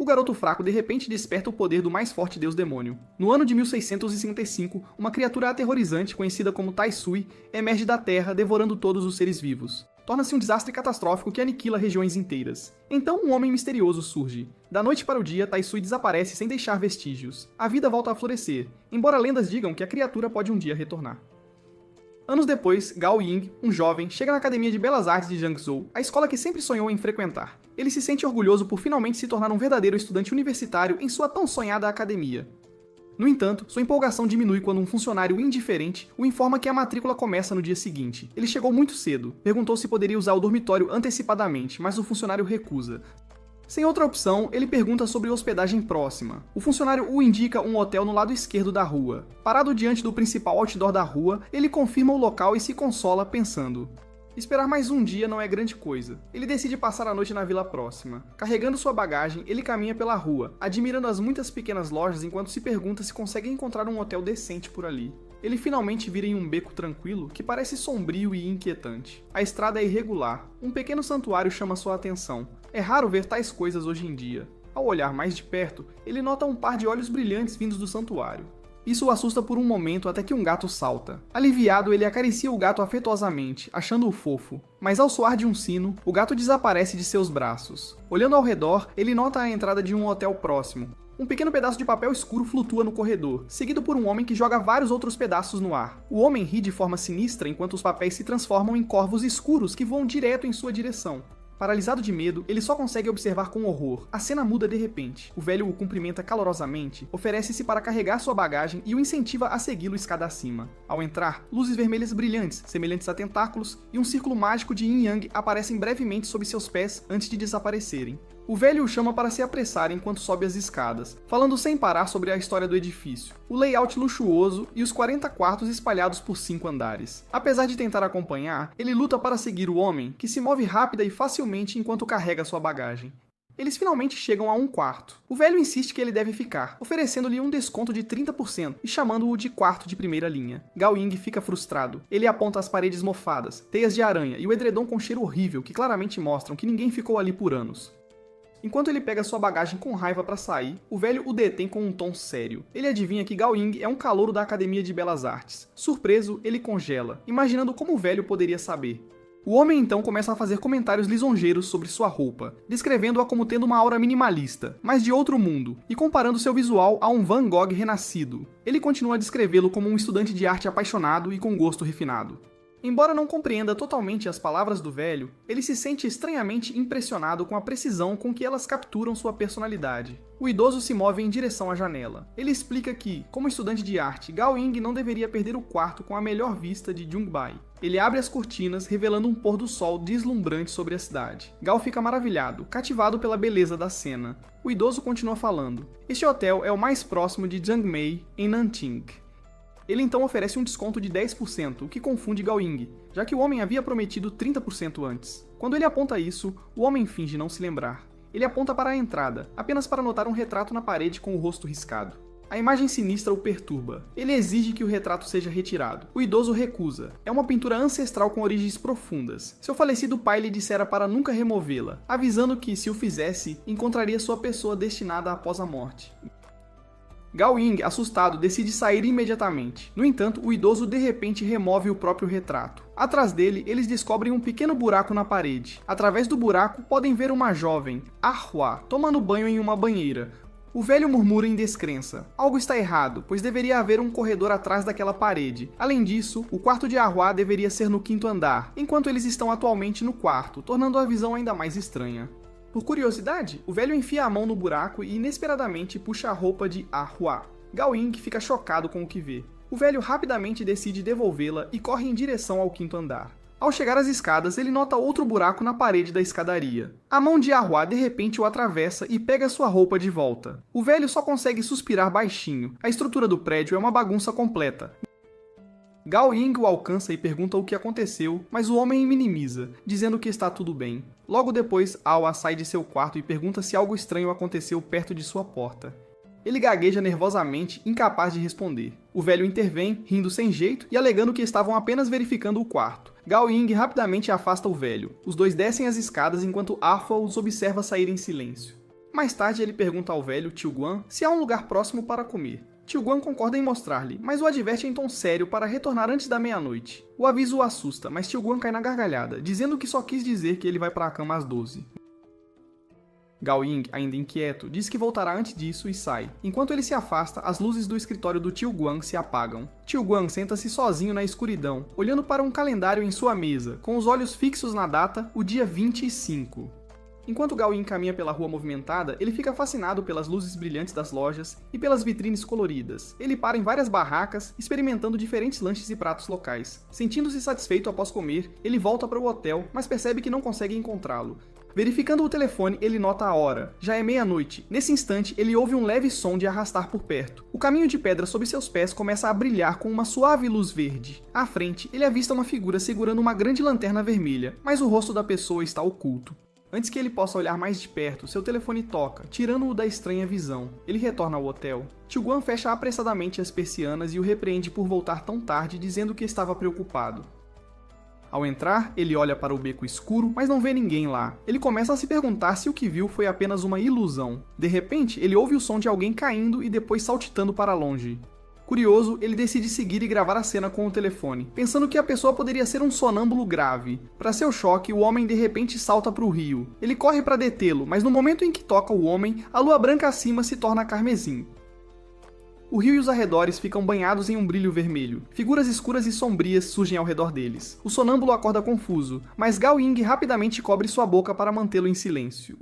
O garoto fraco de repente desperta o poder do mais forte deus demônio. No ano de 1655, uma criatura aterrorizante conhecida como Taisui emerge da terra devorando todos os seres vivos. Torna-se um desastre catastrófico que aniquila regiões inteiras. Então um homem misterioso surge. Da noite para o dia, Taisui desaparece sem deixar vestígios. A vida volta a florescer, embora lendas digam que a criatura pode um dia retornar. Anos depois, Gao Ying, um jovem, chega na Academia de Belas Artes de Jiangsu, a escola que sempre sonhou em frequentar. Ele se sente orgulhoso por finalmente se tornar um verdadeiro estudante universitário em sua tão sonhada academia. No entanto, sua empolgação diminui quando um funcionário indiferente o informa que a matrícula começa no dia seguinte. Ele chegou muito cedo, perguntou se poderia usar o dormitório antecipadamente, mas o funcionário recusa. Sem outra opção, ele pergunta sobre hospedagem próxima. O funcionário o indica um hotel no lado esquerdo da rua. Parado diante do principal outdoor da rua, ele confirma o local e se consola pensando: esperar mais um dia não é grande coisa. Ele decide passar a noite na vila próxima. Carregando sua bagagem, ele caminha pela rua, admirando as muitas pequenas lojas enquanto se pergunta se consegue encontrar um hotel decente por ali. Ele finalmente vira em um beco tranquilo que parece sombrio e inquietante. A estrada é irregular. Um pequeno santuário chama sua atenção. É raro ver tais coisas hoje em dia. Ao olhar mais de perto, ele nota um par de olhos brilhantes vindos do santuário. Isso o assusta por um momento até que um gato salta. Aliviado, ele acaricia o gato afetuosamente, achando-o fofo. Mas ao soar de um sino, o gato desaparece de seus braços. Olhando ao redor, ele nota a entrada de um hotel próximo. Um pequeno pedaço de papel escuro flutua no corredor, seguido por um homem que joga vários outros pedaços no ar. O homem ri de forma sinistra enquanto os papéis se transformam em corvos escuros que voam direto em sua direção. Paralisado de medo, ele só consegue observar com horror. A cena muda de repente. O velho o cumprimenta calorosamente, oferece-se para carregar sua bagagem e o incentiva a segui-lo escada acima. Ao entrar, luzes vermelhas brilhantes, semelhantes a tentáculos, e um círculo mágico de Yin Yang aparecem brevemente sob seus pés antes de desaparecerem. O velho o chama para se apressar enquanto sobe as escadas, falando sem parar sobre a história do edifício, o layout luxuoso e os 40 quartos espalhados por 5 andares. Apesar de tentar acompanhar, ele luta para seguir o homem, que se move rápida e facilmente enquanto carrega sua bagagem. Eles finalmente chegam a um quarto. O velho insiste que ele deve ficar, oferecendo-lhe um desconto de 30% e chamando-o de quarto de primeira linha. Gao Ying fica frustrado. Ele aponta as paredes mofadas, teias de aranha e o edredom com cheiro horrível que claramente mostram que ninguém ficou ali por anos. Enquanto ele pega sua bagagem com raiva para sair, o velho o detém com um tom sério. Ele adivinha que Gao Ying é um calouro da Academia de Belas Artes. Surpreso, ele congela, imaginando como o velho poderia saber. O homem então começa a fazer comentários lisonjeiros sobre sua roupa, descrevendo-a como tendo uma aura minimalista, mas de outro mundo, e comparando seu visual a um Van Gogh renascido. Ele continua a descrevê-lo como um estudante de arte apaixonado e com gosto refinado. Embora não compreenda totalmente as palavras do velho, ele se sente estranhamente impressionado com a precisão com que elas capturam sua personalidade. O idoso se move em direção à janela. Ele explica que, como estudante de arte, Gao Ying não deveria perder o quarto com a melhor vista de Jungbai. Ele abre as cortinas, revelando um pôr do sol deslumbrante sobre a cidade. Gao fica maravilhado, cativado pela beleza da cena. O idoso continua falando. Este hotel é o mais próximo de Jiangmei, em Nanting. Ele então oferece um desconto de 10%, o que confunde Gao Ying, já que o homem havia prometido 30% antes. Quando ele aponta isso, o homem finge não se lembrar. Ele aponta para a entrada, apenas para notar um retrato na parede com o rosto riscado. A imagem sinistra o perturba. Ele exige que o retrato seja retirado. O idoso recusa. É uma pintura ancestral com origens profundas. Seu falecido pai lhe dissera para nunca removê-la, avisando que, se o fizesse, encontraria sua pessoa destinada após a morte. Gao Ying, assustado, decide sair imediatamente. No entanto, o idoso de repente remove o próprio retrato. Atrás dele, eles descobrem um pequeno buraco na parede. Através do buraco, podem ver uma jovem, Ahua, tomando banho em uma banheira. O velho murmura em descrença. Algo está errado, pois deveria haver um corredor atrás daquela parede. Além disso, o quarto de Ahua deveria ser no 5º andar, enquanto eles estão atualmente no quarto, tornando a visão ainda mais estranha. Por curiosidade, o velho enfia a mão no buraco e inesperadamente puxa a roupa de Ahua. Gao Ying fica chocado com o que vê. O velho rapidamente decide devolvê-la e corre em direção ao 5º andar. Ao chegar às escadas, ele nota outro buraco na parede da escadaria. A mão de Ahua de repente o atravessa e pega sua roupa de volta. O velho só consegue suspirar baixinho. A estrutura do prédio é uma bagunça completa. Gao Ying o alcança e pergunta o que aconteceu, mas o homem minimiza, dizendo que está tudo bem. Logo depois, Ahua sai de seu quarto e pergunta se algo estranho aconteceu perto de sua porta. Ele gagueja nervosamente, incapaz de responder. O velho intervém, rindo sem jeito e alegando que estavam apenas verificando o quarto. Gao Ying rapidamente afasta o velho. Os dois descem as escadas enquanto Ahua os observa sair em silêncio. Mais tarde ele pergunta ao velho Tio Guan se há um lugar próximo para comer. Tio Guan concorda em mostrar-lhe, mas o adverte em tom sério para retornar antes da meia-noite. O aviso o assusta, mas Tio Guan cai na gargalhada, dizendo que só quis dizer que ele vai para a cama às 12. Gao Ying, ainda inquieto, diz que voltará antes disso e sai. Enquanto ele se afasta, as luzes do escritório do Tio Guan se apagam. Tio Guan senta-se sozinho na escuridão, olhando para um calendário em sua mesa, com os olhos fixos na data, o dia 25. Enquanto Gao Ying caminha pela rua movimentada, ele fica fascinado pelas luzes brilhantes das lojas e pelas vitrines coloridas. Ele para em várias barracas, experimentando diferentes lanches e pratos locais. Sentindo-se satisfeito após comer, ele volta para o hotel, mas percebe que não consegue encontrá-lo. Verificando o telefone, ele nota a hora. Já é meia-noite. Nesse instante, ele ouve um leve som de arrastar por perto. O caminho de pedra sob seus pés começa a brilhar com uma suave luz verde. À frente, ele avista uma figura segurando uma grande lanterna vermelha, mas o rosto da pessoa está oculto. Antes que ele possa olhar mais de perto, seu telefone toca, tirando-o da estranha visão. Ele retorna ao hotel. Tio Guan fecha apressadamente as persianas e o repreende por voltar tão tarde, dizendo que estava preocupado. Ao entrar, ele olha para o beco escuro, mas não vê ninguém lá. Ele começa a se perguntar se o que viu foi apenas uma ilusão. De repente, ele ouve o som de alguém caindo e depois saltitando para longe. Curioso, ele decide seguir e gravar a cena com o telefone, pensando que a pessoa poderia ser um sonâmbulo grave. Para seu choque, o homem de repente salta para o rio. Ele corre para detê-lo, mas no momento em que toca o homem, a lua branca acima se torna carmesim. O rio e os arredores ficam banhados em um brilho vermelho. Figuras escuras e sombrias surgem ao redor deles. O sonâmbulo acorda confuso, mas Gao Ying rapidamente cobre sua boca para mantê-lo em silêncio.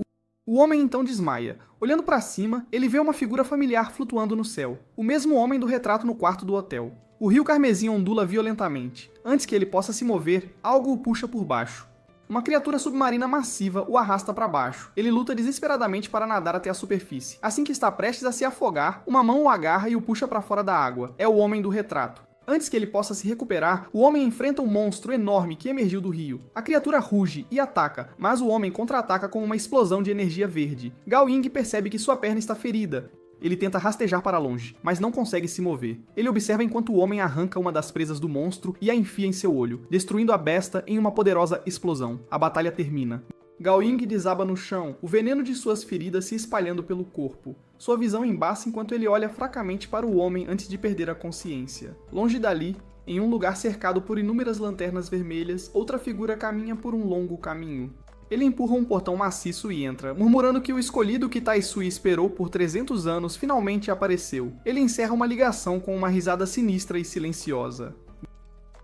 O homem então desmaia. Olhando para cima, ele vê uma figura familiar flutuando no céu. O mesmo homem do retrato no quarto do hotel. O rio carmesim ondula violentamente. Antes que ele possa se mover, algo o puxa por baixo. Uma criatura submarina massiva o arrasta para baixo. Ele luta desesperadamente para nadar até a superfície. Assim que está prestes a se afogar, uma mão o agarra e o puxa para fora da água. É o homem do retrato. Antes que ele possa se recuperar, o homem enfrenta um monstro enorme que emergiu do rio. A criatura ruge e ataca, mas o homem contra-ataca com uma explosão de energia verde. Gao Ying percebe que sua perna está ferida. Ele tenta rastejar para longe, mas não consegue se mover. Ele observa enquanto o homem arranca uma das presas do monstro e a enfia em seu olho, destruindo a besta em uma poderosa explosão. A batalha termina. Gao Ying desaba no chão, o veneno de suas feridas se espalhando pelo corpo. Sua visão embaça enquanto ele olha fracamente para o homem antes de perder a consciência. Longe dali, em um lugar cercado por inúmeras lanternas vermelhas, outra figura caminha por um longo caminho. Ele empurra um portão maciço e entra, murmurando que o escolhido que Tai Sui esperou por 300 anos finalmente apareceu. Ele encerra uma ligação com uma risada sinistra e silenciosa.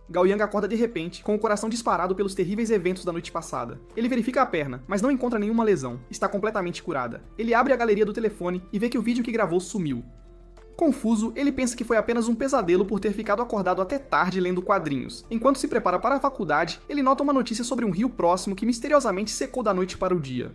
Gao Ying acorda de repente, com o coração disparado pelos terríveis eventos da noite passada. Ele verifica a perna, mas não encontra nenhuma lesão. Está completamente curada. Ele abre a galeria do telefone e vê que o vídeo que gravou sumiu. Confuso, ele pensa que foi apenas um pesadelo por ter ficado acordado até tarde lendo quadrinhos. Enquanto se prepara para a faculdade, ele nota uma notícia sobre um rio próximo que misteriosamente secou da noite para o dia.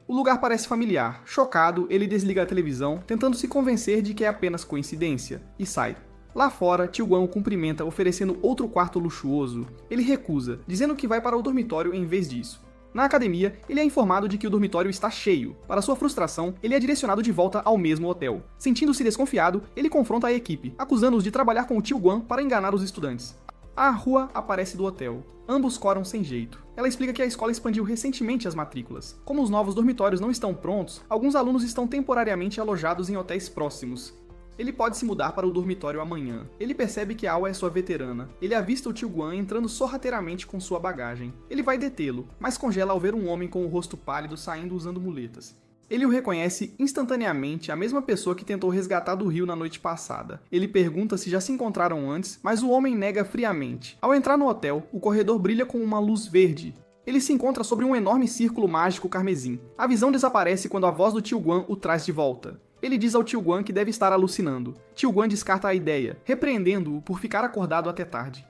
O lugar parece familiar. Chocado, ele desliga a televisão, tentando se convencer de que é apenas coincidência, e sai. Lá fora, Tio Guan o cumprimenta oferecendo outro quarto luxuoso. Ele recusa, dizendo que vai para o dormitório em vez disso. Na academia, ele é informado de que o dormitório está cheio. Para sua frustração, ele é direcionado de volta ao mesmo hotel. Sentindo-se desconfiado, ele confronta a equipe, acusando-os de trabalhar com o Tio Guan para enganar os estudantes. A Rua aparece do hotel. Ambos coram sem jeito. Ela explica que a escola expandiu recentemente as matrículas. Como os novos dormitórios não estão prontos, alguns alunos estão temporariamente alojados em hotéis próximos. Ele pode se mudar para o dormitório amanhã. Ele percebe que Awa é sua veterana. Ele avista o Tio Guan entrando sorrateiramente com sua bagagem. Ele vai detê-lo, mas congela ao ver um homem com o rosto pálido saindo usando muletas. Ele o reconhece instantaneamente, a mesma pessoa que tentou resgatar do rio na noite passada. Ele pergunta se já se encontraram antes, mas o homem nega friamente. Ao entrar no hotel, o corredor brilha com uma luz verde. Ele se encontra sobre um enorme círculo mágico carmesim. A visão desaparece quando a voz do Tio Guan o traz de volta. Ele diz ao Tio Guan que deve estar alucinando. Tio Guan descarta a ideia, repreendendo-o por ficar acordado até tarde.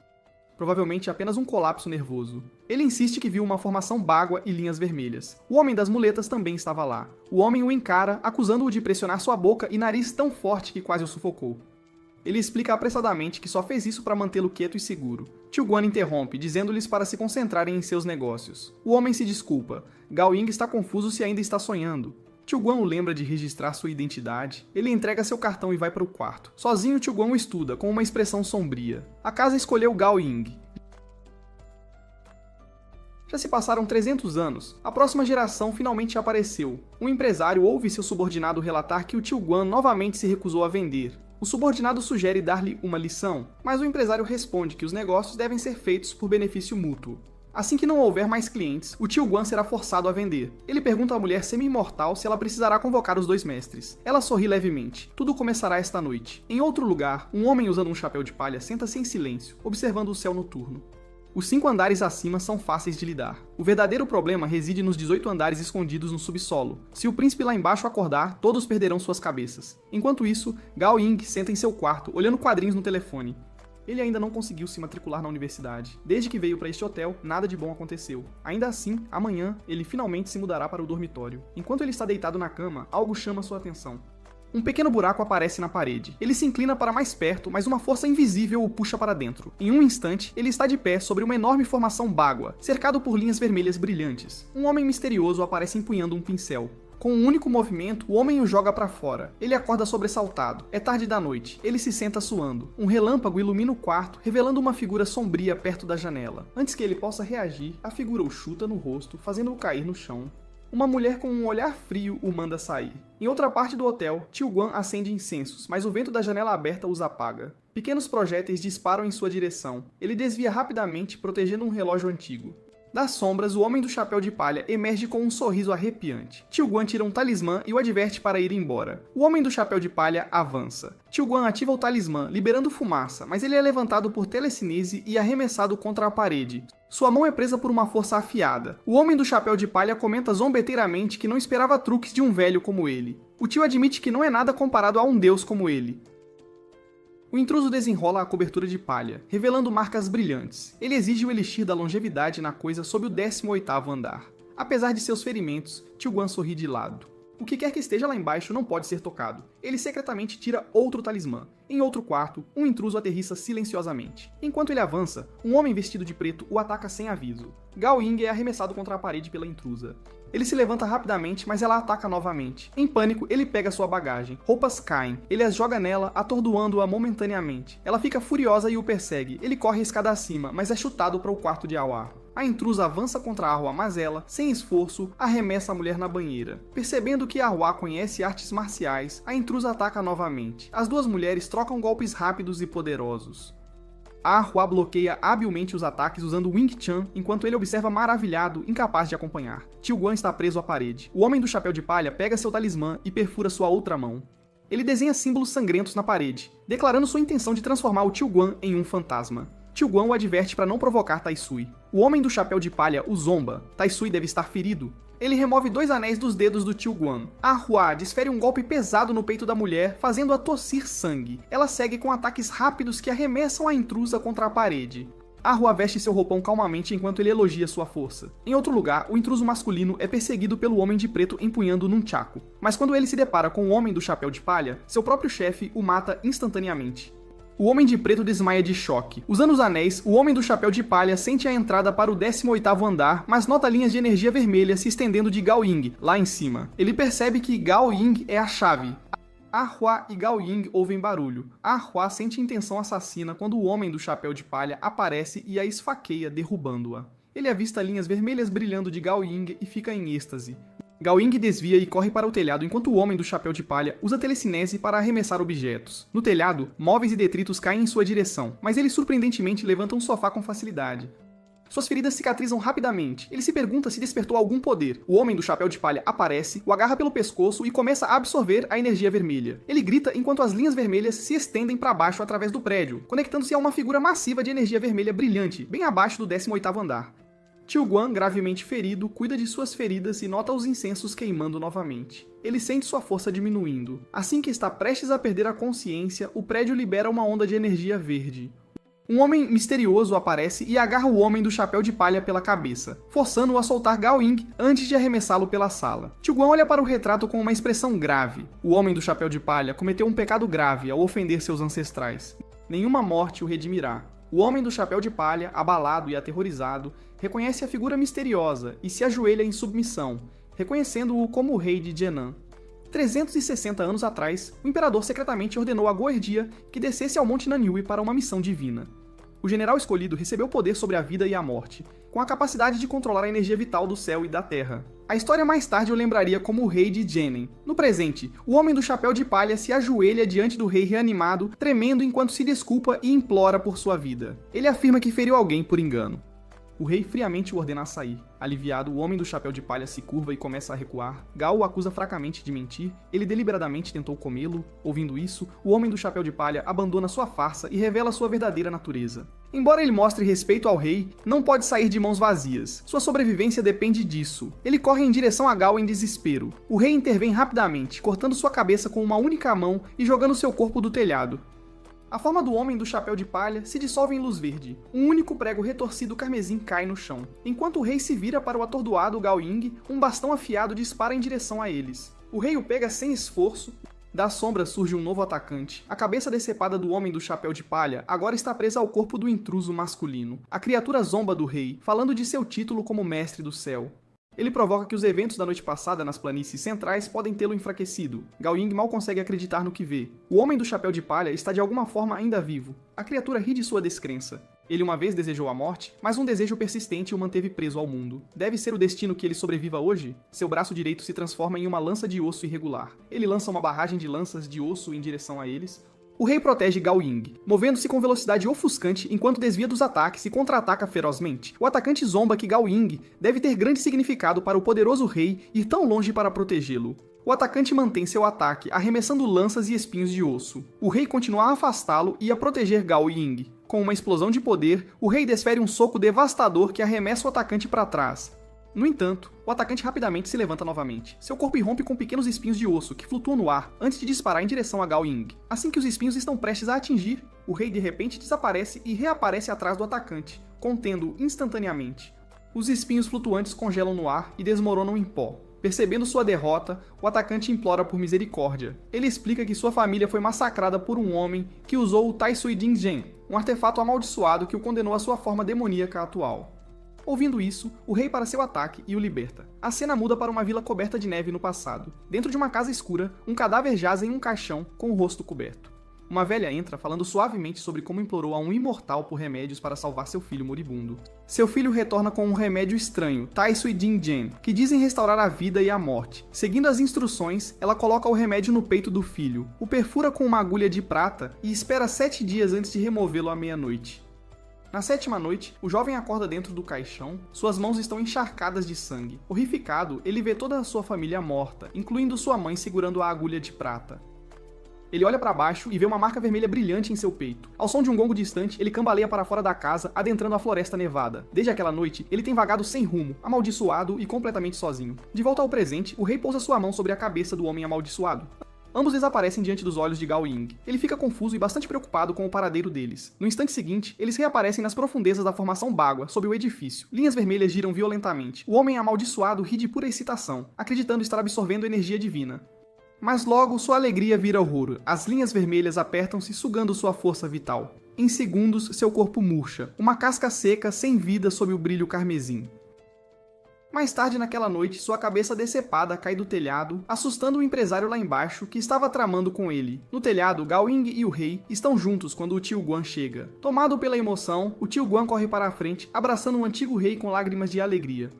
Provavelmente apenas um colapso nervoso. Ele insiste que viu uma formação bágua e linhas vermelhas. O homem das muletas também estava lá. O homem o encara, acusando-o de pressionar sua boca e nariz tão forte que quase o sufocou. Ele explica apressadamente que só fez isso para mantê-lo quieto e seguro. Tio Guan interrompe, dizendo-lhes para se concentrarem em seus negócios. O homem se desculpa. Gao Ying está confuso se ainda está sonhando. Tio Guan o lembra de registrar sua identidade. Ele entrega seu cartão e vai para o quarto. Sozinho, Tio Guan o estuda, com uma expressão sombria. A casa escolheu Gao Ying. Já se passaram 300 anos, a próxima geração finalmente apareceu. Um empresário ouve seu subordinado relatar que o tio Guan novamente se recusou a vender. O subordinado sugere dar-lhe uma lição, mas o empresário responde que os negócios devem ser feitos por benefício mútuo. Assim que não houver mais clientes, o tio Guan será forçado a vender. Ele pergunta à mulher semi-imortal se ela precisará convocar os dois mestres. Ela sorri levemente. Tudo começará esta noite. Em outro lugar, um homem usando um chapéu de palha senta-se em silêncio, observando o céu noturno. Os 5 andares acima são fáceis de lidar. O verdadeiro problema reside nos 18 andares escondidos no subsolo. Se o príncipe lá embaixo acordar, todos perderão suas cabeças. Enquanto isso, Gao Ying senta em seu quarto, olhando quadrinhos no telefone. Ele ainda não conseguiu se matricular na universidade. Desde que veio para este hotel, nada de bom aconteceu. Ainda assim, amanhã, ele finalmente se mudará para o dormitório. Enquanto ele está deitado na cama, algo chama sua atenção. Um pequeno buraco aparece na parede. Ele se inclina para mais perto, mas uma força invisível o puxa para dentro. Em um instante, ele está de pé sobre uma enorme formação bágua, cercado por linhas vermelhas brilhantes. Um homem misterioso aparece empunhando um pincel. Com um único movimento, o homem o joga para fora. Ele acorda sobressaltado. É tarde da noite. Ele se senta suando. Um relâmpago ilumina o quarto, revelando uma figura sombria perto da janela. Antes que ele possa reagir, a figura o chuta no rosto, fazendo-o cair no chão. Uma mulher com um olhar frio o manda sair. Em outra parte do hotel, tio Guan acende incensos, mas o vento da janela aberta os apaga. Pequenos projéteis disparam em sua direção. Ele desvia rapidamente, protegendo um relógio antigo. Das sombras, o homem do chapéu de palha emerge com um sorriso arrepiante. Tio Guan tira um talismã e o adverte para ir embora. O homem do chapéu de palha avança. Tio Guan ativa o talismã, liberando fumaça, mas ele é levantado por telecinese e arremessado contra a parede. Sua mão é presa por uma força afiada. O homem do chapéu de palha comenta zombeteiramente que não esperava truques de um velho como ele. O tio admite que não é nada comparado a um deus como ele. O intruso desenrola a cobertura de palha, revelando marcas brilhantes. Ele exige o elixir da longevidade na coisa sob o 18º andar. Apesar de seus ferimentos, tio Guan sorri de lado. O que quer que esteja lá embaixo não pode ser tocado. Ele secretamente tira outro talismã. Em outro quarto, um intruso aterrissa silenciosamente. Enquanto ele avança, um homem vestido de preto o ataca sem aviso. Gao Ying é arremessado contra a parede pela intrusa. Ele se levanta rapidamente, mas ela ataca novamente. Em pânico, ele pega sua bagagem. Roupas caem. Ele as joga nela, atordoando-a momentaneamente. Ela fica furiosa e o persegue. Ele corre a escada acima, mas é chutado para o quarto de Awa. A intrusa avança contra Arwa, mas ela, sem esforço, arremessa a mulher na banheira. Percebendo que Arwa conhece artes marciais, a intrusa ataca novamente. As duas mulheres trocam golpes rápidos e poderosos. Arwa bloqueia habilmente os ataques usando Wing Chun, enquanto ele observa maravilhado, incapaz de acompanhar. Tio Guan está preso à parede. O homem do chapéu de palha pega seu talismã e perfura sua outra mão. Ele desenha símbolos sangrentos na parede, declarando sua intenção de transformar o tio Guan em um fantasma. Tio Guan o adverte para não provocar Taisui. O homem do chapéu de palha o zomba. Taisui deve estar ferido. Ele remove 2 anéis dos dedos do tio Guan. Arwa desfere um golpe pesado no peito da mulher, fazendo-a tossir sangue. Ela segue com ataques rápidos que arremessam a intrusa contra a parede. Arwa veste seu roupão calmamente enquanto ele elogia sua força. Em outro lugar, o intruso masculino é perseguido pelo homem de preto empunhando num tchaco. Mas quando ele se depara com o homem do chapéu de palha, seu próprio chefe o mata instantaneamente. O homem de preto desmaia de choque. Usando os anéis, o homem do chapéu de palha sente a entrada para o 18º andar, mas nota linhas de energia vermelha se estendendo de Gao Ying, lá em cima. Ele percebe que Gao Ying é a chave. Arwa e Gao Ying ouvem barulho. Arwa sente intenção assassina quando o homem do chapéu de palha aparece e a esfaqueia, derrubando-a. Ele avista linhas vermelhas brilhando de Gao Ying e fica em êxtase. Gao Ying desvia e corre para o telhado enquanto o homem do chapéu de palha usa telecinese para arremessar objetos. No telhado, móveis e detritos caem em sua direção, mas ele surpreendentemente levanta um sofá com facilidade. Suas feridas cicatrizam rapidamente. Ele se pergunta se despertou algum poder. O homem do chapéu de palha aparece, o agarra pelo pescoço e começa a absorver a energia vermelha. Ele grita enquanto as linhas vermelhas se estendem para baixo através do prédio, conectando-se a uma figura massiva de energia vermelha brilhante, bem abaixo do 18º andar. Tio Guan, gravemente ferido, cuida de suas feridas e nota os incensos queimando novamente. Ele sente sua força diminuindo. Assim que está prestes a perder a consciência, o prédio libera uma onda de energia verde. Um homem misterioso aparece e agarra o homem do chapéu de palha pela cabeça, forçando-o a soltar Gao Ying antes de arremessá-lo pela sala. Tio Guan olha para o retrato com uma expressão grave. O homem do chapéu de palha cometeu um pecado grave ao ofender seus ancestrais. Nenhuma morte o redimirá. O homem do chapéu de palha, abalado e aterrorizado, reconhece a figura misteriosa e se ajoelha em submissão, reconhecendo-o como o rei de Jiannan. 360 anos atrás, o imperador secretamente ordenou a Goerdia que descesse ao Monte Nanyue para uma missão divina. O general escolhido recebeu poder sobre a vida e a morte. com a capacidade de controlar a energia vital do céu e da terra. A história mais tarde o lembraria como o Rei de Genin. No presente, o Homem do Chapéu de Palha se ajoelha diante do rei reanimado, tremendo enquanto se desculpa e implora por sua vida. Ele afirma que feriu alguém por engano. O rei friamente o ordena a sair. Aliviado, o Homem do Chapéu de Palha se curva e começa a recuar. Gao o acusa fracamente de mentir. Ele deliberadamente tentou comê-lo. Ouvindo isso, o Homem do Chapéu de Palha abandona sua farsa e revela sua verdadeira natureza. Embora ele mostre respeito ao rei, não pode sair de mãos vazias. Sua sobrevivência depende disso. Ele corre em direção a Gao em desespero. O rei intervém rapidamente, cortando sua cabeça com uma única mão e jogando seu corpo do telhado. A forma do Homem do Chapéu de Palha se dissolve em luz verde. Um único prego retorcido carmesim cai no chão. Enquanto o rei se vira para o atordoado Gao Ying, um bastão afiado dispara em direção a eles. O rei o pega sem esforço. Da sombra surge um novo atacante. A cabeça decepada do Homem do Chapéu de Palha agora está presa ao corpo do intruso masculino. A criatura zomba do rei, falando de seu título como Mestre do Céu. Ele provoca que os eventos da noite passada nas planícies centrais podem tê-lo enfraquecido. Gao Ying mal consegue acreditar no que vê. O Homem do Chapéu de Palha está de alguma forma ainda vivo. A criatura ri de sua descrença. Ele uma vez desejou a morte, mas um desejo persistente o manteve preso ao mundo. Deve ser o destino que ele sobreviva hoje? Seu braço direito se transforma em uma lança de osso irregular. Ele lança uma barragem de lanças de osso em direção a eles. O rei protege Gao Ying, movendo-se com velocidade ofuscante enquanto desvia dos ataques e contra-ataca ferozmente. O atacante zomba que Gao Ying deve ter grande significado para o poderoso rei ir tão longe para protegê-lo. O atacante mantém seu ataque, arremessando lanças e espinhos de osso. O rei continua a afastá-lo e a proteger Gao Ying. Com uma explosão de poder, o rei desfere um soco devastador que arremessa o atacante para trás. No entanto, o atacante rapidamente se levanta novamente. Seu corpo irrompe com pequenos espinhos de osso que flutuam no ar antes de disparar em direção a Gao Ying. Assim que os espinhos estão prestes a atingir, o rei de repente desaparece e reaparece atrás do atacante, contendo-o instantaneamente. Os espinhos flutuantes congelam no ar e desmoronam em pó. Percebendo sua derrota, o atacante implora por misericórdia. Ele explica que sua família foi massacrada por um homem que usou o Tai Sui Ding Zhen, um artefato amaldiçoado que o condenou à sua forma demoníaca atual. Ouvindo isso, o rei para seu ataque e o liberta. A cena muda para uma vila coberta de neve no passado. Dentro de uma casa escura, um cadáver jaz em um caixão com o rosto coberto. Uma velha entra falando suavemente sobre como implorou a um imortal por remédios para salvar seu filho moribundo. Seu filho retorna com um remédio estranho, Tai Sui Ding Zhen, que dizem restaurar a vida e a morte. Seguindo as instruções, ela coloca o remédio no peito do filho, o perfura com uma agulha de prata e espera 7 dias antes de removê-lo à meia-noite. Na 7ª noite, o jovem acorda dentro do caixão, suas mãos estão encharcadas de sangue. Horrificado, ele vê toda a sua família morta, incluindo sua mãe segurando a agulha de prata. Ele olha para baixo e vê uma marca vermelha brilhante em seu peito. Ao som de um gongo distante, ele cambaleia para fora da casa, adentrando a floresta nevada. Desde aquela noite, ele tem vagado sem rumo, amaldiçoado e completamente sozinho. De volta ao presente, o rei pousa sua mão sobre a cabeça do homem amaldiçoado. Ambos desaparecem diante dos olhos de Gao Ying. Ele fica confuso e bastante preocupado com o paradeiro deles. No instante seguinte, eles reaparecem nas profundezas da formação Bagua, sob o edifício. Linhas vermelhas giram violentamente. O homem amaldiçoado ri de pura excitação, acreditando estar absorvendo energia divina. Mas logo sua alegria vira horror. As linhas vermelhas apertam-se, sugando sua força vital. Em segundos, seu corpo murcha, uma casca seca sem vida sob o brilho carmesim. Mais tarde naquela noite, sua cabeça decepada cai do telhado, assustando o empresário lá embaixo, que estava tramando com ele. No telhado, Gao Ying e o rei estão juntos quando o tio Guan chega. Tomado pela emoção, o tio Guan corre para a frente, abraçando um antigo rei com lágrimas de alegria.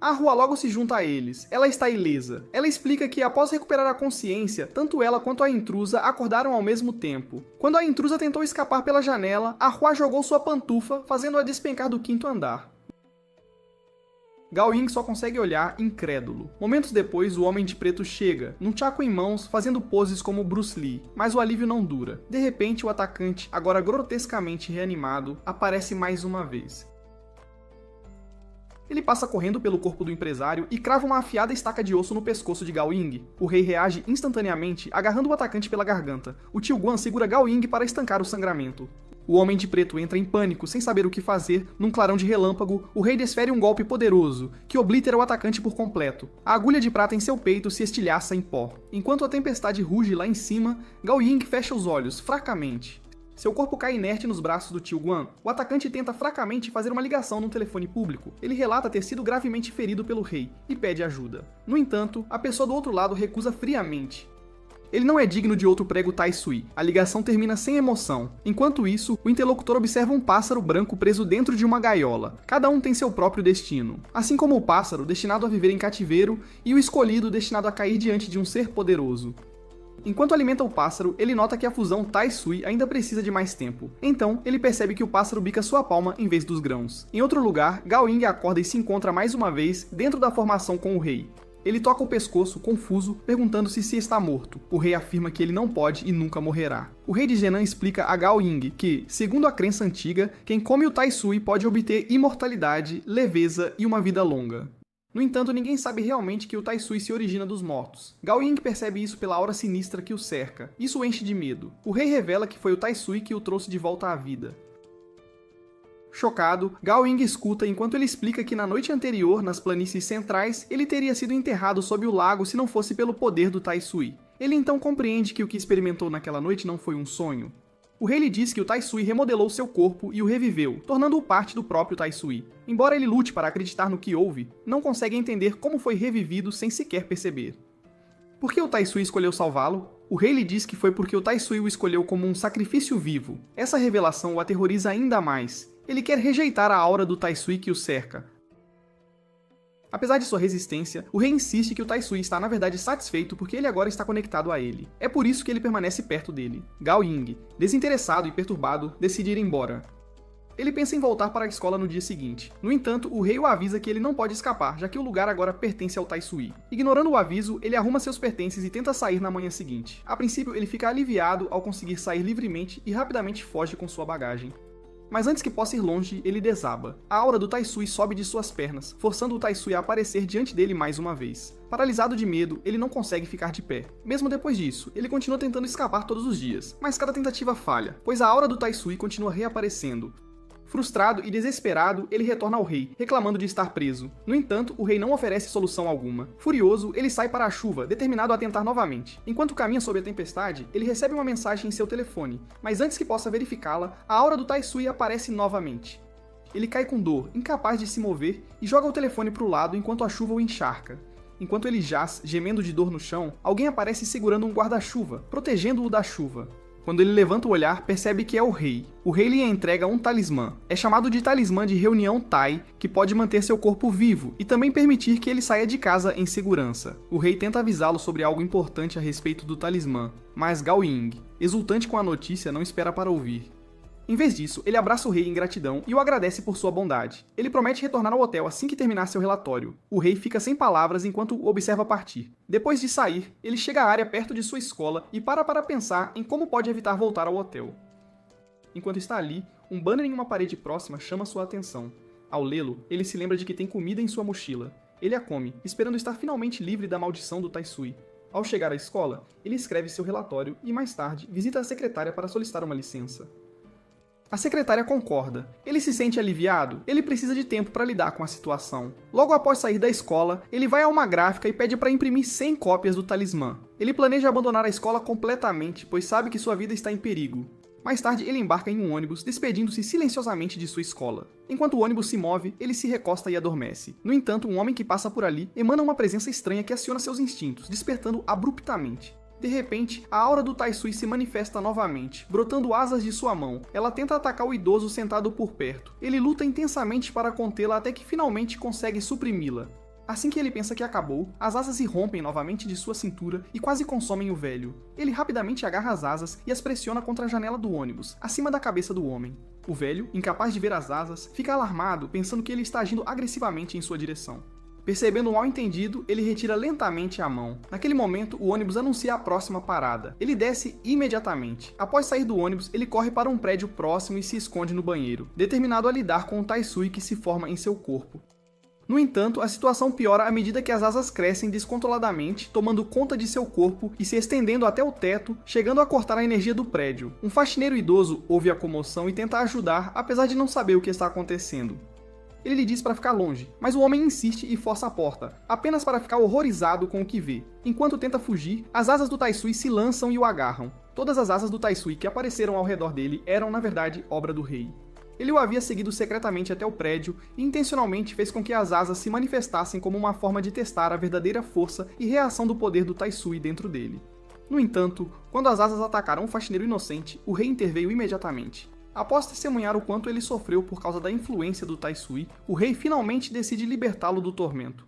A Hua logo se junta a eles. Ela está ilesa. Ela explica que, após recuperar a consciência, tanto ela quanto a intrusa acordaram ao mesmo tempo. Quando a intrusa tentou escapar pela janela, a Hua jogou sua pantufa, fazendo-a despencar do 5º andar. Gao Ying só consegue olhar, incrédulo. Momentos depois, o Homem de Preto chega, num tchaco em mãos, fazendo poses como Bruce Lee, mas o alívio não dura. De repente, o atacante, agora grotescamente reanimado, aparece mais uma vez. Ele passa correndo pelo corpo do empresário e crava uma afiada estaca de osso no pescoço de Gao Ying. O rei reage instantaneamente, agarrando o atacante pela garganta. O tio Guan segura Gao Ying para estancar o sangramento. O Homem de Preto entra em pânico, sem saber o que fazer. Num clarão de relâmpago, o rei desfere um golpe poderoso, que oblitera o atacante por completo. A agulha de prata em seu peito se estilhaça em pó. Enquanto a tempestade ruge lá em cima, Gao Ying fecha os olhos, fracamente. Seu corpo cai inerte nos braços do tio Guan. O atacante tenta fracamente fazer uma ligação num telefone público. Ele relata ter sido gravemente ferido pelo rei e pede ajuda. No entanto, a pessoa do outro lado recusa friamente. Ele não é digno de outro prego Taisui. A ligação termina sem emoção. Enquanto isso, o interlocutor observa um pássaro branco preso dentro de uma gaiola. Cada um tem seu próprio destino. Assim como o pássaro, destinado a viver em cativeiro, e o escolhido, destinado a cair diante de um ser poderoso. Enquanto alimenta o pássaro, ele nota que a fusão Taisui ainda precisa de mais tempo. Então, ele percebe que o pássaro bica sua palma em vez dos grãos. Em outro lugar, Gao Ying acorda e se encontra mais uma vez dentro da formação com o rei. Ele toca o pescoço, confuso, perguntando-se se está morto. O rei afirma que ele não pode e nunca morrerá. O rei de Genan explica a Gao Ying que, segundo a crença antiga, quem come o Taisui pode obter imortalidade, leveza e uma vida longa. No entanto, ninguém sabe realmente que o Taisui se origina dos mortos. Gao Ying percebe isso pela aura sinistra que o cerca. Isso o enche de medo. O rei revela que foi o Taisui que o trouxe de volta à vida. Chocado, Gao Ying escuta enquanto ele explica que na noite anterior, nas planícies centrais, ele teria sido enterrado sob o lago se não fosse pelo poder do Taisui. Ele então compreende que o que experimentou naquela noite não foi um sonho. O rei lhe diz que o Taisui remodelou seu corpo e o reviveu, tornando-o parte do próprio Taisui. Embora ele lute para acreditar no que houve, não consegue entender como foi revivido sem sequer perceber. Por que o Taisui escolheu salvá-lo? O rei lhe diz que foi porque o Taisui o escolheu como um sacrifício vivo. Essa revelação o aterroriza ainda mais. Ele quer rejeitar a aura do Taisui que o cerca. Apesar de sua resistência, o rei insiste que o Taisui está na verdade satisfeito porque ele agora está conectado a ele. É por isso que ele permanece perto dele. Gao Ying, desinteressado e perturbado, decide ir embora. Ele pensa em voltar para a escola no dia seguinte. No entanto, o rei o avisa que ele não pode escapar, já que o lugar agora pertence ao Taisui. Ignorando o aviso, ele arruma seus pertences e tenta sair na manhã seguinte. A princípio, ele fica aliviado ao conseguir sair livremente e rapidamente foge com sua bagagem. Mas antes que possa ir longe, ele desaba. A aura do Taisui sobe de suas pernas, forçando o Taisui a aparecer diante dele mais uma vez. Paralisado de medo, ele não consegue ficar de pé. Mesmo depois disso, ele continua tentando escapar todos os dias, mas cada tentativa falha, pois a aura do Taisui continua reaparecendo. Frustrado e desesperado, ele retorna ao rei, reclamando de estar preso. No entanto, o rei não oferece solução alguma. Furioso, ele sai para a chuva, determinado a tentar novamente. Enquanto caminha sob a tempestade, ele recebe uma mensagem em seu telefone, mas antes que possa verificá-la, a aura do Taisui aparece novamente. Ele cai com dor, incapaz de se mover, e joga o telefone para o lado enquanto a chuva o encharca. Enquanto ele jaz, gemendo de dor no chão, alguém aparece segurando um guarda-chuva, protegendo-o da chuva. Quando ele levanta o olhar, percebe que é o rei. O rei lhe entrega um talismã. É chamado de talismã de reunião Tai, que pode manter seu corpo vivo e também permitir que ele saia de casa em segurança. O rei tenta avisá-lo sobre algo importante a respeito do talismã, mas Gao Ying, exultante com a notícia, não espera para ouvir. Em vez disso, ele abraça o rei em gratidão e o agradece por sua bondade. Ele promete retornar ao hotel assim que terminar seu relatório. O rei fica sem palavras enquanto o observa partir. Depois de sair, ele chega à área perto de sua escola e para pensar em como pode evitar voltar ao hotel. Enquanto está ali, um banner em uma parede próxima chama sua atenção. Ao lê-lo, ele se lembra de que tem comida em sua mochila. Ele a come, esperando estar finalmente livre da maldição do Taisui. Ao chegar à escola, ele escreve seu relatório e, mais tarde, visita a secretária para solicitar uma licença. A secretária concorda. Ele se sente aliviado, ele precisa de tempo para lidar com a situação. Logo após sair da escola, ele vai a uma gráfica e pede para imprimir 100 cópias do talismã. Ele planeja abandonar a escola completamente, pois sabe que sua vida está em perigo. Mais tarde, ele embarca em um ônibus, despedindo-se silenciosamente de sua escola. Enquanto o ônibus se move, ele se recosta e adormece. No entanto, um homem que passa por ali emana uma presença estranha que aciona seus instintos, despertando abruptamente. De repente, a aura do Taisui se manifesta novamente, brotando asas de sua mão. Ela tenta atacar o idoso sentado por perto. Ele luta intensamente para contê-la até que finalmente consegue suprimi-la. Assim que ele pensa que acabou, as asas irrompem novamente de sua cintura e quase consomem o velho. Ele rapidamente agarra as asas e as pressiona contra a janela do ônibus, acima da cabeça do homem. O velho, incapaz de ver as asas, fica alarmado pensando que ele está agindo agressivamente em sua direção. Percebendo o mal-entendido, ele retira lentamente a mão. Naquele momento, o ônibus anuncia a próxima parada. Ele desce imediatamente. Após sair do ônibus, ele corre para um prédio próximo e se esconde no banheiro, determinado a lidar com o Taisui que se forma em seu corpo. No entanto, a situação piora à medida que as asas crescem descontroladamente, tomando conta de seu corpo e se estendendo até o teto, chegando a cortar a energia do prédio. Um faxineiro idoso ouve a comoção e tenta ajudar, apesar de não saber o que está acontecendo. Ele lhe diz para ficar longe, mas o homem insiste e força a porta, apenas para ficar horrorizado com o que vê. Enquanto tenta fugir, as asas do Taisui se lançam e o agarram. Todas as asas do Taisui que apareceram ao redor dele eram, na verdade, obra do rei. Ele o havia seguido secretamente até o prédio e intencionalmente fez com que as asas se manifestassem como uma forma de testar a verdadeira força e reação do poder do Taisui dentro dele. No entanto, quando as asas atacaram um faxineiro inocente, o rei interveio imediatamente. Após testemunhar o quanto ele sofreu por causa da influência do Taisui, o rei finalmente decide libertá-lo do tormento.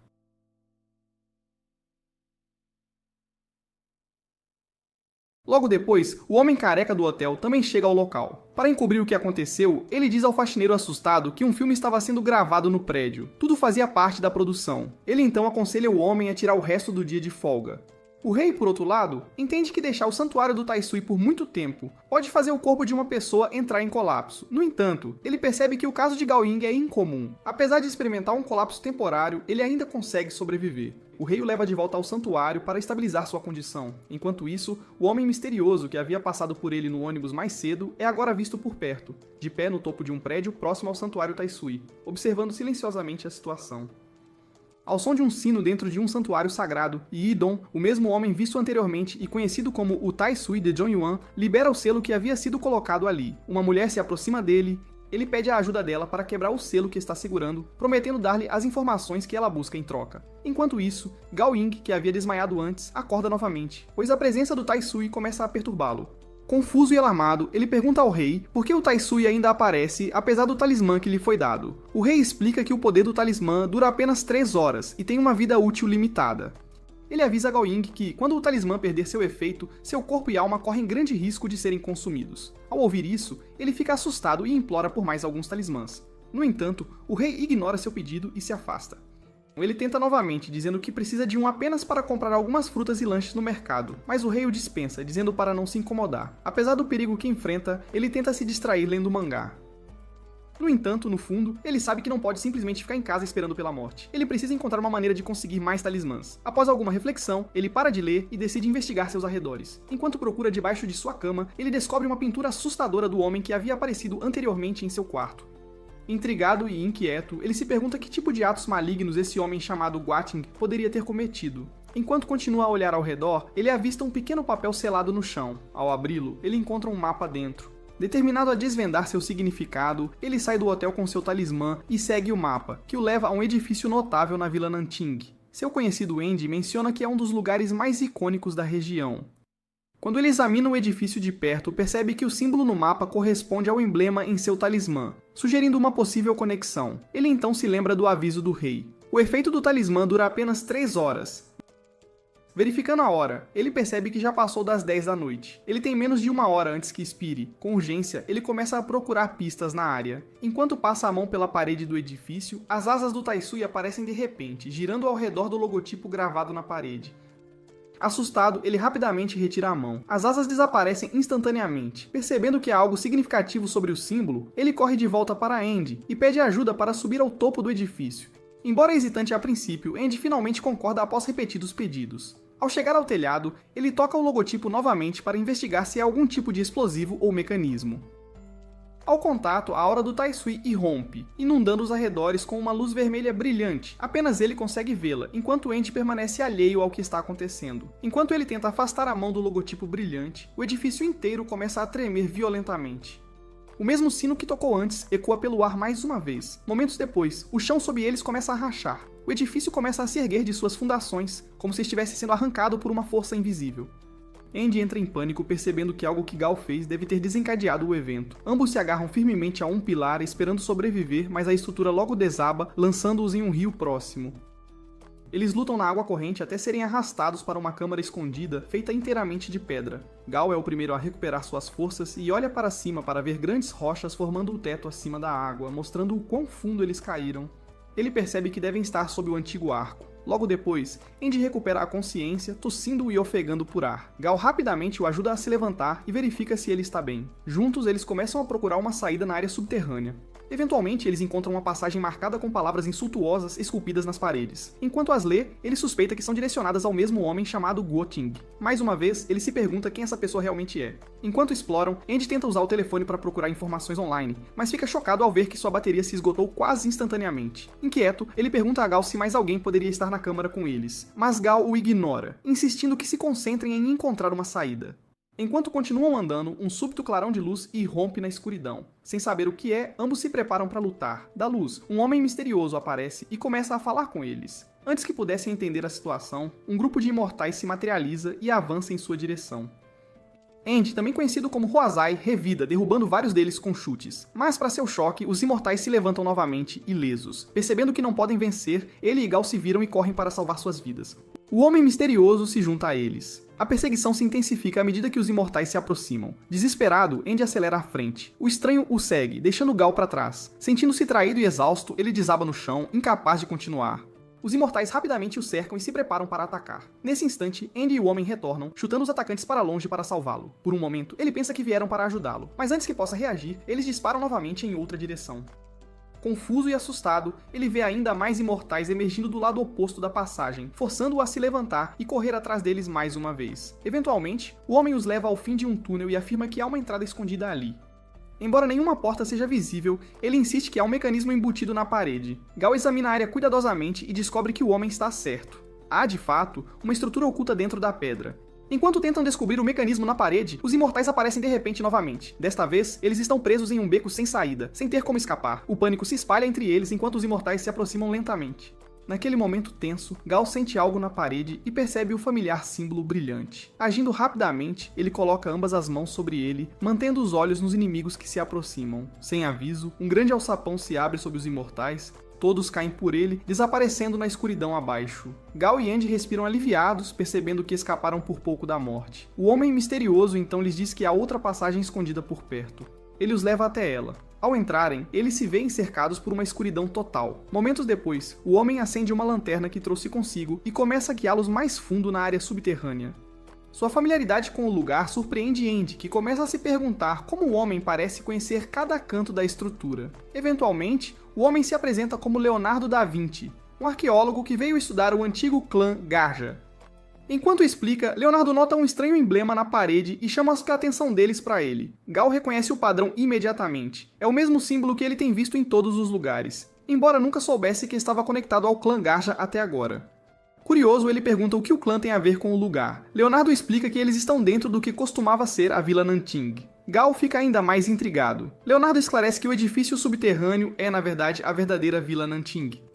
Logo depois, o homem careca do hotel também chega ao local. Para encobrir o que aconteceu, ele diz ao faxineiro assustado que um filme estava sendo gravado no prédio. Tudo fazia parte da produção. Ele então aconselha o homem a tirar o resto do dia de folga. O rei, por outro lado, entende que deixar o santuário do Taisui por muito tempo pode fazer o corpo de uma pessoa entrar em colapso. No entanto, ele percebe que o caso de Gao Ying é incomum. Apesar de experimentar um colapso temporário, ele ainda consegue sobreviver. O rei o leva de volta ao santuário para estabilizar sua condição. Enquanto isso, o homem misterioso que havia passado por ele no ônibus mais cedo é agora visto por perto, de pé no topo de um prédio próximo ao santuário Taisui, observando silenciosamente a situação. Ao som de um sino dentro de um santuário sagrado, Yidong, o mesmo homem visto anteriormente e conhecido como o Taisui de Zhongyuan, libera o selo que havia sido colocado ali. Uma mulher se aproxima dele, ele pede a ajuda dela para quebrar o selo que está segurando, prometendo dar-lhe as informações que ela busca em troca. Enquanto isso, Gao Ying, que havia desmaiado antes, acorda novamente, pois a presença do Taisui começa a perturbá-lo. Confuso e alarmado, ele pergunta ao rei por que o Taisui ainda aparece apesar do talismã que lhe foi dado. O rei explica que o poder do talismã dura apenas 3 horas e tem uma vida útil limitada. Ele avisa Gao Ying que, quando o talismã perder seu efeito, seu corpo e alma correm grande risco de serem consumidos. Ao ouvir isso, ele fica assustado e implora por mais alguns talismãs. No entanto, o rei ignora seu pedido e se afasta. Ele tenta novamente, dizendo que precisa de um apenas para comprar algumas frutas e lanches no mercado, mas o rei o dispensa, dizendo para não se incomodar. Apesar do perigo que enfrenta, ele tenta se distrair lendo mangá. No entanto, no fundo, ele sabe que não pode simplesmente ficar em casa esperando pela morte. Ele precisa encontrar uma maneira de conseguir mais talismãs. Após alguma reflexão, ele para de ler e decide investigar seus arredores. Enquanto procura debaixo de sua cama, ele descobre uma pintura assustadora do homem que havia aparecido anteriormente em seu quarto. Intrigado e inquieto, ele se pergunta que tipo de atos malignos esse homem chamado Guating poderia ter cometido. Enquanto continua a olhar ao redor, ele avista um pequeno papel selado no chão. Ao abri-lo, ele encontra um mapa dentro. Determinado a desvendar seu significado, ele sai do hotel com seu talismã e segue o mapa, que o leva a um edifício notável na Vila Nanting. Seu conhecido Andy menciona que é um dos lugares mais icônicos da região. Quando ele examina o edifício de perto, percebe que o símbolo no mapa corresponde ao emblema em seu talismã, sugerindo uma possível conexão. Ele então se lembra do aviso do rei. O efeito do talismã dura apenas 3 horas. Verificando a hora, ele percebe que já passou das 10 da noite. Ele tem menos de 1 hora antes que expire. Com urgência, ele começa a procurar pistas na área. Enquanto passa a mão pela parede do edifício, as asas do Taisui aparecem de repente, girando ao redor do logotipo gravado na parede. Assustado, ele rapidamente retira a mão. As asas desaparecem instantaneamente. Percebendo que há algo significativo sobre o símbolo, ele corre de volta para Andy e pede ajuda para subir ao topo do edifício. Embora hesitante a princípio, Andy finalmente concorda após repetidos pedidos. Ao chegar ao telhado, ele toca o logotipo novamente para investigar se há algum tipo de explosivo ou mecanismo. Ao contato, a aura do Taisui irrompe, inundando os arredores com uma luz vermelha brilhante. Apenas ele consegue vê-la, enquanto Andy permanece alheio ao que está acontecendo. Enquanto ele tenta afastar a mão do logotipo brilhante, o edifício inteiro começa a tremer violentamente. O mesmo sino que tocou antes ecoa pelo ar mais uma vez. Momentos depois, o chão sob eles começa a rachar. O edifício começa a se erguer de suas fundações, como se estivesse sendo arrancado por uma força invisível. Andy entra em pânico, percebendo que algo que Gao fez deve ter desencadeado o evento. Ambos se agarram firmemente a um pilar, esperando sobreviver, mas a estrutura logo desaba, lançando-os em um rio próximo. Eles lutam na água corrente até serem arrastados para uma câmara escondida, feita inteiramente de pedra. Gao é o primeiro a recuperar suas forças e olha para cima para ver grandes rochas formando o teto acima da água, mostrando o quão fundo eles caíram. Ele percebe que devem estar sob o antigo arco. Logo depois, Andy recupera a consciência, tossindo e ofegando por ar. Gao rapidamente o ajuda a se levantar e verifica se ele está bem. Juntos, eles começam a procurar uma saída na área subterrânea. Eventualmente, eles encontram uma passagem marcada com palavras insultuosas esculpidas nas paredes. Enquanto as lê, ele suspeita que são direcionadas ao mesmo homem chamado Guoting. Mais uma vez, ele se pergunta quem essa pessoa realmente é. Enquanto exploram, Andy tenta usar o telefone para procurar informações online, mas fica chocado ao ver que sua bateria se esgotou quase instantaneamente. Inquieto, ele pergunta a Gao se mais alguém poderia estar na câmara com eles, mas Gao o ignora, insistindo que se concentrem em encontrar uma saída. Enquanto continuam andando, um súbito clarão de luz irrompe na escuridão. Sem saber o que é, ambos se preparam para lutar. Da luz, um homem misterioso aparece e começa a falar com eles. Antes que pudessem entender a situação, um grupo de imortais se materializa e avança em sua direção. End, também conhecido como Huazai, revida, derrubando vários deles com chutes. Mas, para seu choque, os imortais se levantam novamente, ilesos. Percebendo que não podem vencer, ele e Gao se viram e correm para salvar suas vidas. O Homem Misterioso se junta a eles. A perseguição se intensifica à medida que os imortais se aproximam. Desesperado, End acelera à frente. O estranho o segue, deixando Gao para trás. Sentindo-se traído e exausto, ele desaba no chão, incapaz de continuar. Os imortais rapidamente o cercam e se preparam para atacar. Nesse instante, End e o homem retornam, chutando os atacantes para longe para salvá-lo. Por um momento, ele pensa que vieram para ajudá-lo, mas antes que possa reagir, eles disparam novamente em outra direção. Confuso e assustado, ele vê ainda mais imortais emergindo do lado oposto da passagem, forçando-o a se levantar e correr atrás deles mais uma vez. Eventualmente, o homem os leva ao fim de um túnel e afirma que há uma entrada escondida ali. Embora nenhuma porta seja visível, ele insiste que há um mecanismo embutido na parede. Gao examina a área cuidadosamente e descobre que o homem está certo. Há, de fato, uma estrutura oculta dentro da pedra. Enquanto tentam descobrir o mecanismo na parede, os imortais aparecem de repente novamente. Desta vez, eles estão presos em um beco sem saída, sem ter como escapar. O pânico se espalha entre eles enquanto os imortais se aproximam lentamente. Naquele momento tenso, Gao sente algo na parede e percebe o familiar símbolo brilhante. Agindo rapidamente, ele coloca ambas as mãos sobre ele, mantendo os olhos nos inimigos que se aproximam. Sem aviso, um grande alçapão se abre sobre os imortais, todos caem por ele, desaparecendo na escuridão abaixo. Gao e End respiram aliviados, percebendo que escaparam por pouco da morte. O Homem Misterioso então lhes diz que há outra passagem escondida por perto. Ele os leva até ela. Ao entrarem, eles se veem cercados por uma escuridão total. Momentos depois, o homem acende uma lanterna que trouxe consigo e começa a guiá-los mais fundo na área subterrânea. Sua familiaridade com o lugar surpreende End, que começa a se perguntar como o homem parece conhecer cada canto da estrutura. Eventualmente, o homem se apresenta como Leonardo da Vinci, um arqueólogo que veio estudar o antigo clã Garja. Enquanto explica, Leonardo nota um estranho emblema na parede e chama a atenção deles para ele. Gao reconhece o padrão imediatamente. É o mesmo símbolo que ele tem visto em todos os lugares, embora nunca soubesse que estava conectado ao clã Garja até agora. Curioso, ele pergunta o que o clã tem a ver com o lugar. Leonardo explica que eles estão dentro do que costumava ser a Vila Nanting. Gao fica ainda mais intrigado. Leonardo esclarece que o edifício subterrâneo é, na verdade, a verdadeira Vila Nanting.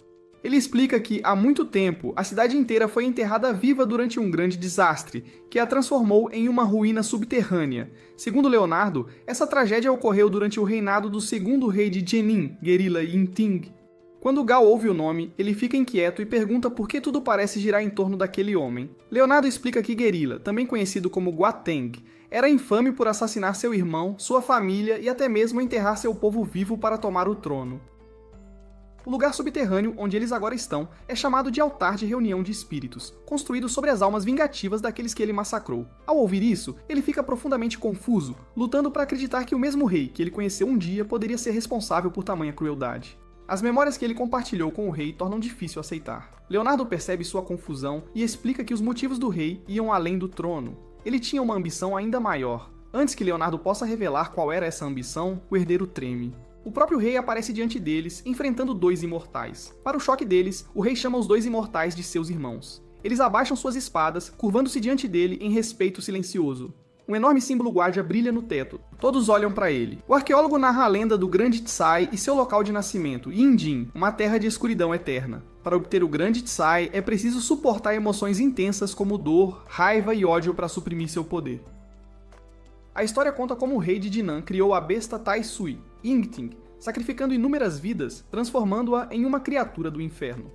Ele explica que, há muito tempo, a cidade inteira foi enterrada viva durante um grande desastre, que a transformou em uma ruína subterrânea. Segundo Leonardo, essa tragédia ocorreu durante o reinado do segundo rei de Genin, Guerrilla Yinting. Quando Gao ouve o nome, ele fica inquieto e pergunta por que tudo parece girar em torno daquele homem. Leonardo explica que Guerrilla, também conhecido como Guateng, era infame por assassinar seu irmão, sua família e até mesmo enterrar seu povo vivo para tomar o trono. O lugar subterrâneo onde eles agora estão é chamado de Altar de Reunião de Espíritos, construído sobre as almas vingativas daqueles que ele massacrou. Ao ouvir isso, ele fica profundamente confuso, lutando para acreditar que o mesmo rei que ele conheceu um dia poderia ser responsável por tamanha crueldade. As memórias que ele compartilhou com o rei tornam difícil aceitar. Leonardo percebe sua confusão e explica que os motivos do rei iam além do trono. Ele tinha uma ambição ainda maior. Antes que Leonardo possa revelar qual era essa ambição, o herdeiro treme. O próprio rei aparece diante deles, enfrentando dois imortais. Para o choque deles, o rei chama os dois imortais de seus irmãos. Eles abaixam suas espadas, curvando-se diante dele em respeito silencioso. Um enorme símbolo guardia brilha no teto. Todos olham para ele. O arqueólogo narra a lenda do Grande Tsai e seu local de nascimento, Yinjin, uma terra de escuridão eterna. Para obter o Grande Tsai, é preciso suportar emoções intensas como dor, raiva e ódio para suprimir seu poder. A história conta como o rei de Dinan criou a besta Tai Sui, Yingting, sacrificando inúmeras vidas, transformando-a em uma criatura do inferno.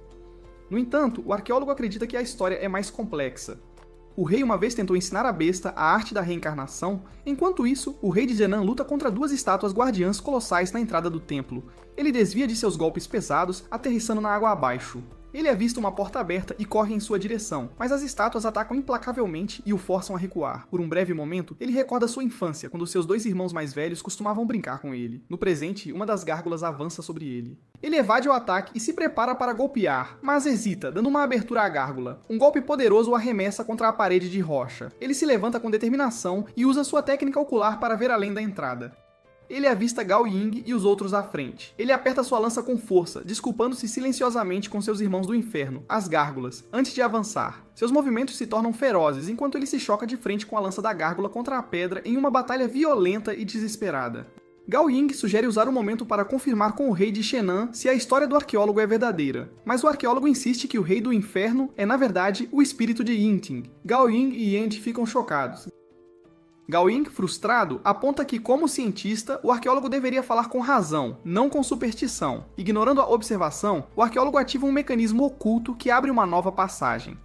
No entanto, o arqueólogo acredita que a história é mais complexa. O rei uma vez tentou ensinar a besta a arte da reencarnação, enquanto isso, o rei de Zenan luta contra duas estátuas guardiãs colossais na entrada do templo. Ele desvia de seus golpes pesados, aterrissando na água abaixo. Ele avista uma porta aberta e corre em sua direção, mas as estátuas atacam implacavelmente e o forçam a recuar. Por um breve momento, ele recorda sua infância, quando seus dois irmãos mais velhos costumavam brincar com ele. No presente, uma das gárgulas avança sobre ele. Ele evade o ataque e se prepara para golpear, mas hesita, dando uma abertura à gárgula. Um golpe poderoso o arremessa contra a parede de rocha. Ele se levanta com determinação e usa sua técnica ocular para ver além da entrada. Ele avista Gao Ying e os outros à frente. Ele aperta sua lança com força, desculpando-se silenciosamente com seus irmãos do inferno, as gárgulas, antes de avançar. Seus movimentos se tornam ferozes enquanto ele se choca de frente com a lança da gárgula contra a pedra em uma batalha violenta e desesperada. Gao Ying sugere usar o momento para confirmar com o rei de Shenan se a história do arqueólogo é verdadeira, mas o arqueólogo insiste que o rei do inferno é, na verdade, o espírito de Yinting. Gao Ying e Yandy ficam chocados. Gao Ying, frustrado, aponta que, como cientista, o arqueólogo deveria falar com razão, não com superstição. Ignorando a observação, o arqueólogo ativa um mecanismo oculto que abre uma nova passagem.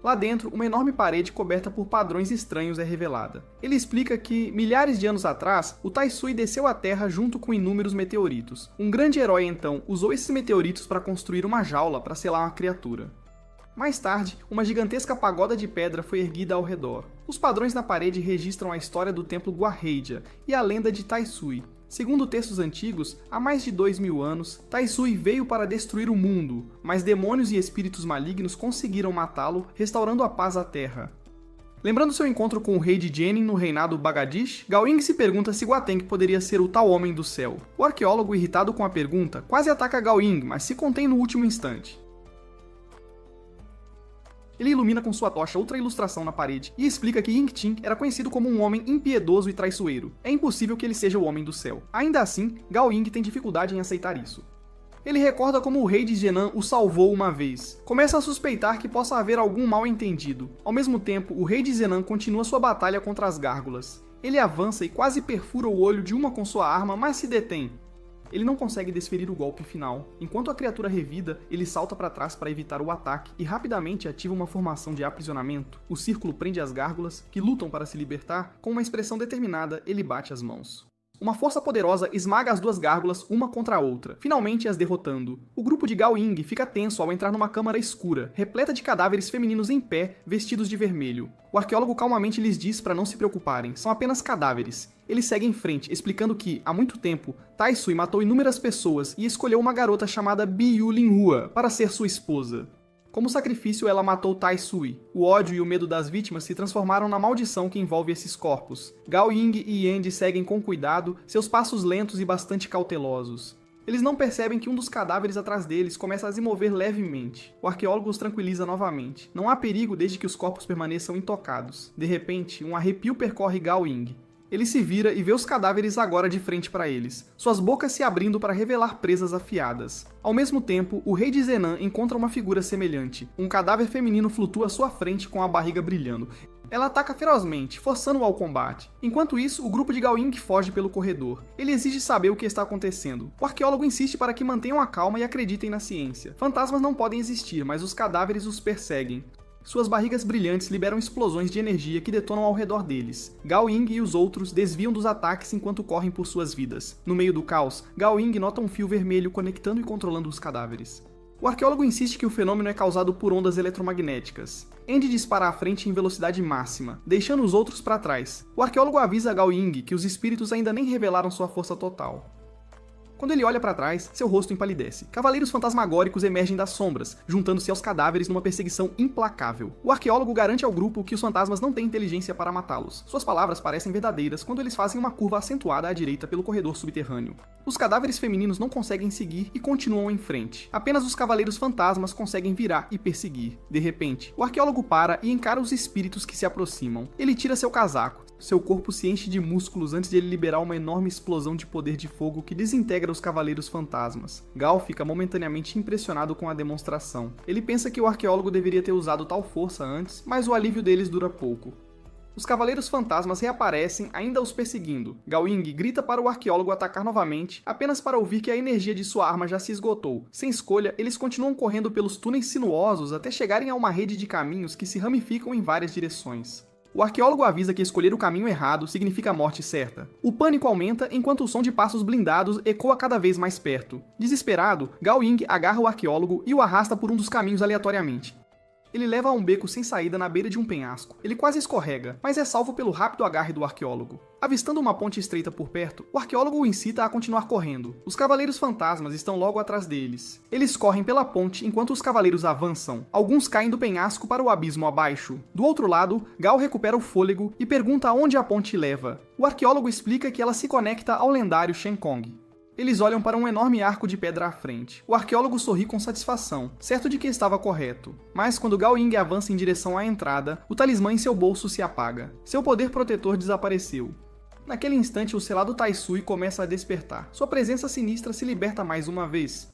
Lá dentro, uma enorme parede coberta por padrões estranhos é revelada. Ele explica que, milhares de anos atrás, o Taisui desceu à Terra junto com inúmeros meteoritos. Um grande herói, então, usou esses meteoritos para construir uma jaula para selar uma criatura. Mais tarde, uma gigantesca pagoda de pedra foi erguida ao redor. Os padrões na parede registram a história do templo Guarredia e a lenda de Taisui. Segundo textos antigos, há mais de 2000 anos, Taisui veio para destruir o mundo, mas demônios e espíritos malignos conseguiram matá-lo, restaurando a paz à Terra. Lembrando seu encontro com o rei de Genin no reinado Bagadish, Gao Ying se pergunta se Guateng poderia ser o tal homem do céu. O arqueólogo, irritado com a pergunta, quase ataca Gao Ying, mas se contém no último instante. Ele ilumina com sua tocha outra ilustração na parede e explica que Yingting era conhecido como um homem impiedoso e traiçoeiro. É impossível que ele seja o homem do céu. Ainda assim, Gao Ying tem dificuldade em aceitar isso. Ele recorda como o rei de Genan o salvou uma vez. Começa a suspeitar que possa haver algum mal-entendido. Ao mesmo tempo, o rei de Genan continua sua batalha contra as gárgulas. Ele avança e quase perfura o olho de uma com sua arma, mas se detém. Ele não consegue desferir o golpe final. Enquanto a criatura revida, ele salta para trás para evitar o ataque e rapidamente ativa uma formação de aprisionamento. O círculo prende as gárgulas, que lutam para se libertar. Com uma expressão determinada, ele bate as mãos. Uma força poderosa esmaga as duas gárgulas uma contra a outra, finalmente as derrotando. O grupo de Gao Ying fica tenso ao entrar numa câmara escura, repleta de cadáveres femininos em pé, vestidos de vermelho. O arqueólogo calmamente lhes diz para não se preocuparem, são apenas cadáveres. Ele segue em frente, explicando que, há muito tempo, Taisui matou inúmeras pessoas e escolheu uma garota chamada Biyu Linhua para ser sua esposa. Como sacrifício, ela matou Taisui. O ódio e o medo das vítimas se transformaram na maldição que envolve esses corpos. Gao Ying e Yandy seguem com cuidado, seus passos lentos e bastante cautelosos. Eles não percebem que um dos cadáveres atrás deles começa a se mover levemente. O arqueólogo os tranquiliza novamente. Não há perigo desde que os corpos permaneçam intocados. De repente, um arrepio percorre Gao Ying. Ele se vira e vê os cadáveres agora de frente para eles, suas bocas se abrindo para revelar presas afiadas. Ao mesmo tempo, o rei de Zenan encontra uma figura semelhante. Um cadáver feminino flutua à sua frente com a barriga brilhando. Ela ataca ferozmente, forçando-o ao combate. Enquanto isso, o grupo de Gao Ying foge pelo corredor. Ele exige saber o que está acontecendo. O arqueólogo insiste para que mantenham a calma e acreditem na ciência. Fantasmas não podem existir, mas os cadáveres os perseguem. Suas barrigas brilhantes liberam explosões de energia que detonam ao redor deles. Gao Ying e os outros desviam dos ataques enquanto correm por suas vidas. No meio do caos, Gao Ying nota um fio vermelho conectando e controlando os cadáveres. O arqueólogo insiste que o fenômeno é causado por ondas eletromagnéticas. Andy dispara à frente em velocidade máxima, deixando os outros para trás. O arqueólogo avisa Gao Ying que os espíritos ainda nem revelaram sua força total. Quando ele olha para trás, seu rosto empalidece. Cavaleiros fantasmagóricos emergem das sombras, juntando-se aos cadáveres numa perseguição implacável. O arqueólogo garante ao grupo que os fantasmas não têm inteligência para matá-los. Suas palavras parecem verdadeiras quando eles fazem uma curva acentuada à direita pelo corredor subterrâneo. Os cadáveres femininos não conseguem seguir e continuam em frente. Apenas os cavaleiros fantasmas conseguem virar e perseguir. De repente, o arqueólogo para e encara os espíritos que se aproximam. Ele tira seu casaco. Seu corpo se enche de músculos antes de ele liberar uma enorme explosão de poder de fogo que desintegra os cavaleiros fantasmas. Gao fica momentaneamente impressionado com a demonstração. Ele pensa que o arqueólogo deveria ter usado tal força antes, mas o alívio deles dura pouco. Os cavaleiros fantasmas reaparecem, ainda os perseguindo. Gao Ying grita para o arqueólogo atacar novamente, apenas para ouvir que a energia de sua arma já se esgotou. Sem escolha, eles continuam correndo pelos túneis sinuosos até chegarem a uma rede de caminhos que se ramificam em várias direções. O arqueólogo avisa que escolher o caminho errado significa a morte certa. O pânico aumenta enquanto o som de passos blindados ecoa cada vez mais perto. Desesperado, Gao Ying agarra o arqueólogo e o arrasta por um dos caminhos aleatoriamente. Ele leva a um beco sem saída na beira de um penhasco. Ele quase escorrega, mas é salvo pelo rápido agarre do arqueólogo. Avistando uma ponte estreita por perto, o arqueólogo o incita a continuar correndo. Os cavaleiros fantasmas estão logo atrás deles. Eles correm pela ponte enquanto os cavaleiros avançam. Alguns caem do penhasco para o abismo abaixo. Do outro lado, Gao recupera o fôlego e pergunta aonde a ponte leva. O arqueólogo explica que ela se conecta ao lendário Shen Kong. Eles olham para um enorme arco de pedra à frente. O arqueólogo sorri com satisfação, certo de que estava correto. Mas quando Gao Ying avança em direção à entrada, o talismã em seu bolso se apaga. Seu poder protetor desapareceu. Naquele instante, o selado Taisui começa a despertar. Sua presença sinistra se liberta mais uma vez.